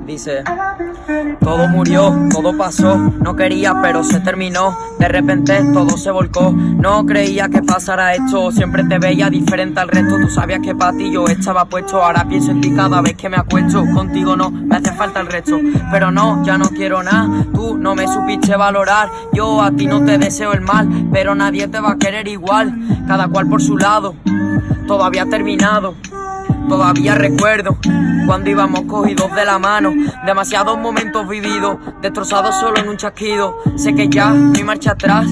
Dice: todo murió, todo pasó, no quería pero se terminó. De repente todo se volcó, no creía que pasara esto. Siempre te veía diferente al resto, tú sabías que para ti yo estaba puesto. Ahora pienso en ti cada vez que me acuesto, contigo no, me hace falta el resto. Pero no, ya no quiero nada, tú no me supiste valorar. Yo a ti no te deseo el mal, pero nadie te va a querer igual. Cada cual por su lado, todo había terminado. Todavía recuerdo cuando íbamos cogidos de la mano, demasiados momentos vividos, destrozados solo en un chasquido. Sé que ya no hay marcha atrás,